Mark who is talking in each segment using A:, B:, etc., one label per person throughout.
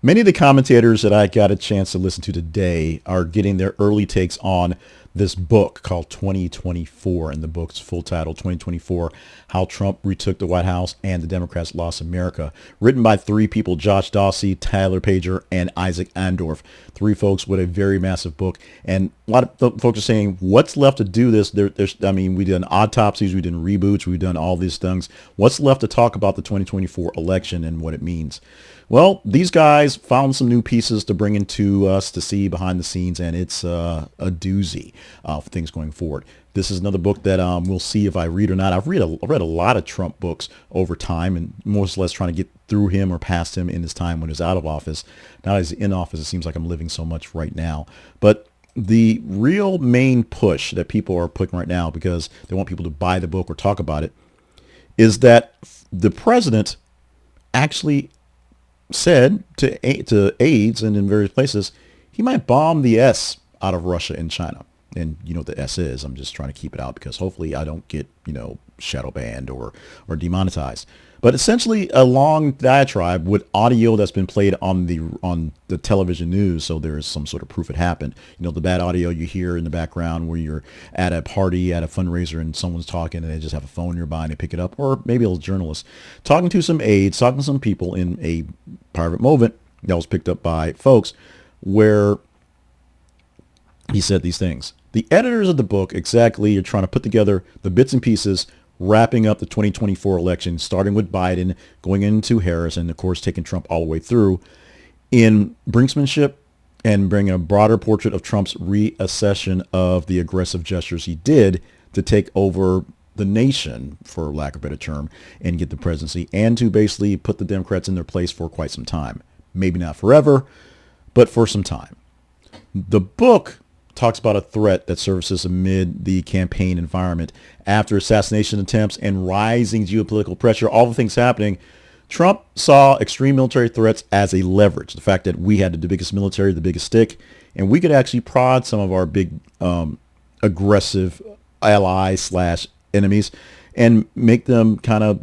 A: Many of the commentators that I got a chance to listen to today are getting their early takes on this book called 2024, and the book's full title, 2024, How Trump Retook the White House and the Democrats Lost America, written by three people, Josh Dawsey, Tyler Pager, and Isaac Arndorf. Three folks with a very massive book. And a lot of folks are saying, what's left to do this? We've done autopsies, we've done reboots, we've done all these things. What's left to talk about the 2024 election and what it means? Well, these guys found some new pieces to bring into us to see behind the scenes, and it's a doozy for things going forward. This is another book that we'll see if I read or not. I've read a lot of Trump books over time, and more or less trying to get through him or past him in his time when he was out of office. Now he's in office, it seems like I'm living so much right now. But the real main push that people are putting right now, because they want people to buy the book or talk about it, is that the president actually said to aides and in various places, he might bomb the S out of Russia and China. And you know what the S is. I'm just trying to keep it out because hopefully I don't get, shadow banned or demonetized. But essentially a long diatribe with audio that's been played on the television news, so there is some sort of proof it happened. The bad audio you hear in the background where you're at a party, at a fundraiser, and someone's talking and they just have a phone nearby and they pick it up, or maybe a journalist talking to some aides, talking to some people in a private moment that was picked up by folks where he said these things. The editors of the book exactly are trying to put together the bits and pieces wrapping up the 2024 election, starting with Biden, going into Harris, and of course taking Trump all the way through, in brinksmanship and bringing a broader portrait of Trump's reassession of the aggressive gestures he did to take over the nation, for lack of a better term, and get the presidency, and to basically put the Democrats in their place for quite some time. Maybe not forever, but for some time. The book talks about a threat that surfaces amid the campaign environment. After assassination attempts and rising geopolitical pressure, all the things happening, Trump saw extreme military threats as a leverage. The fact that we had the biggest military, the biggest stick, and we could actually prod some of our big aggressive allies / enemies and make them kind of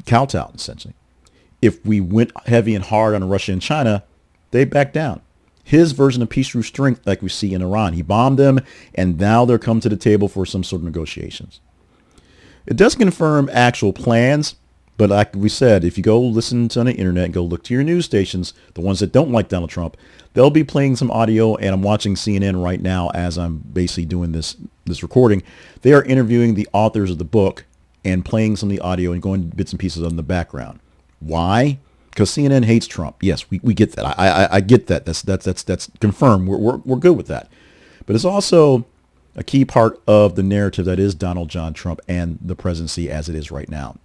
A: kowtow, essentially. If we went heavy and hard on Russia and China, they backed down. His version of peace through strength, like we see in Iran. He bombed them, and now they're come to the table for some sort of negotiations. It doesn't confirm actual plans, but like we said, if you go listen to on the internet and go look to your news stations, the ones that don't like Donald Trump, they'll be playing some audio, and I'm watching CNN right now as I'm basically doing this recording. They are interviewing the authors of the book and playing some of the audio and going bits and pieces on the background. Why? Because CNN hates Trump. Yes, we get that. I get that. That's confirmed. We're good with that. But it's also a key part of the narrative that is Donald John Trump and the presidency as it is right now.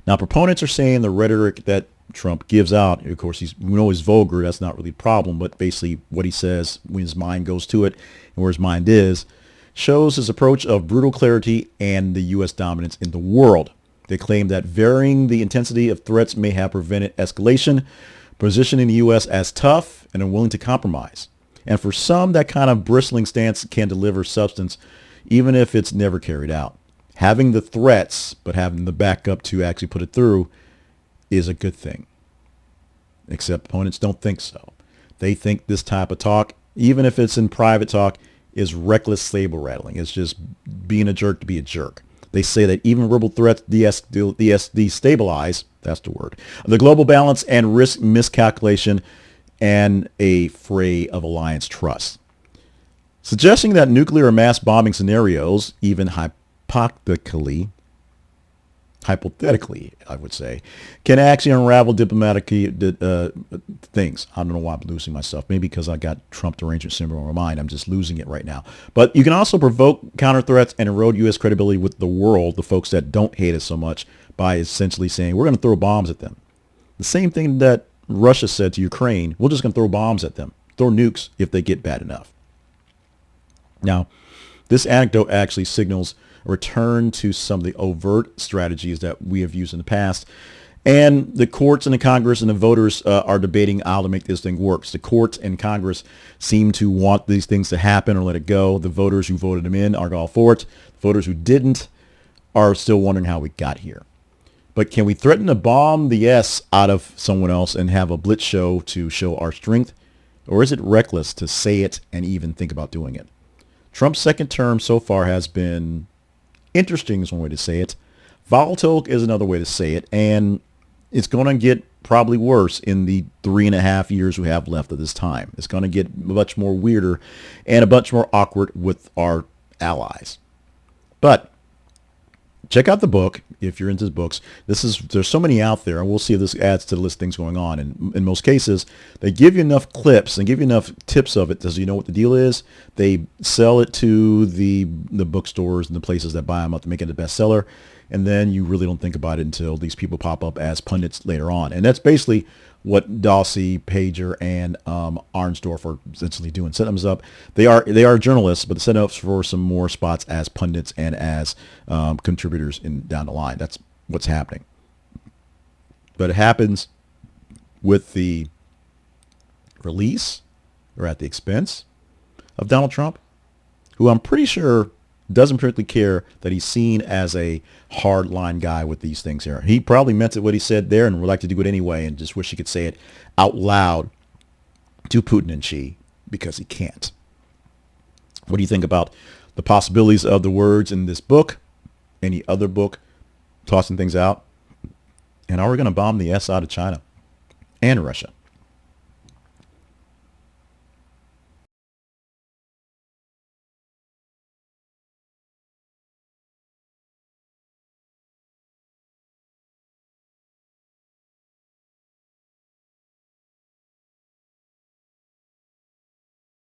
A: Now, proponents are saying the rhetoric that Trump gives out, of course, we know he's vulgar. That's not really a problem. But basically what he says when his mind goes to it and where his mind is shows his approach of brutal clarity and the U.S. dominance in the world. They claim that varying the intensity of threats may have prevented escalation, positioning the U.S. as tough and unwilling to compromise. And for some, that kind of bristling stance can deliver substance, even if it's never carried out. Having the threats, but having the backup to actually put it through, is a good thing. Except opponents don't think so. They think this type of talk, even if it's in private talk, is reckless saber rattling. It's just being a jerk to be a jerk. They say that even verbal threats destabilize, that's the word, the global balance and risk miscalculation and a fray of alliance trust. Suggesting that nuclear or mass bombing scenarios, even hypothetically, I would say, can actually unravel diplomatic things. I don't know why I'm losing myself. Maybe because I got Trump derangement syndrome in my mind. I'm just losing it right now. But you can also provoke counter threats and erode U.S. credibility with the world, the folks that don't hate us so much, by essentially saying we're going to throw bombs at them. The same thing that Russia said to Ukraine, we're just going to throw bombs at them, throw nukes if they get bad enough. Now, this anecdote actually signals a return to some of the overt strategies that we have used in the past. And the courts and the Congress and the voters are debating how to make this thing work. The courts and Congress seem to want these things to happen or let it go. The voters who voted them in are all for it. The voters who didn't are still wondering how we got here. But can we threaten to bomb the S out of someone else and have a blitz show to show our strength? Or is it reckless to say it and even think about doing it? Trump's second term so far has been interesting is one way to say it. Volatile is another way to say it. And it's going to get probably worse in the 3.5 years we have left of this time. It's going to get much more weirder and a bunch more awkward with our allies. But check out the book if you're into books. There's so many out there, and we'll see if this adds to the list of things going on. And in most cases, they give you enough clips and give you enough tips of it so you know what the deal is. They sell it to the bookstores and the places that buy them up to make it a bestseller. And then you really don't think about it until these people pop up as pundits later on. And that's basically what Dawsey, Pager, and Arndorf are essentially doing. Setting them up. They are journalists, but setting up for some more spots as pundits and as contributors down the line. That's what's happening. But it happens with the release or at the expense of Donald Trump, who I'm pretty sure doesn't particularly care that he's seen as a hardline guy with these things here. He probably meant it what he said there and would like to do it anyway and just wish he could say it out loud to Putin and Xi because he can't. What do you think about the possibilities of the words in this book, any other book, tossing things out? And are we going to bomb the S out of China and Russia?